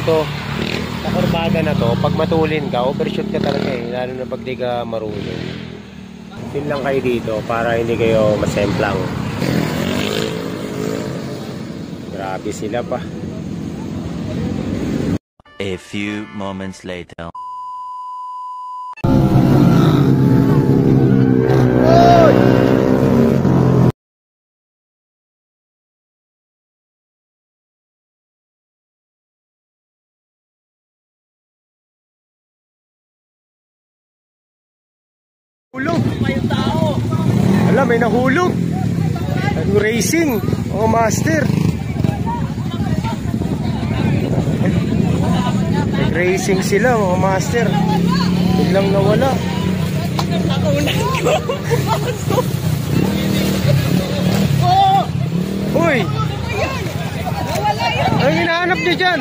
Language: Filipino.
dito sa kurbada na to, pag matulin ka, overshoot ka talaga eh, lalo na pag di ka marunong. Feel lang kayo dito para hindi kayo masemplang. Grabe sila pa. A few moments later. Hulog! Wala, may nahulog! Racing! O master! Nag-racing sila mga master. Biglang nawala. Uy! Anong hinahanap niyo dyan?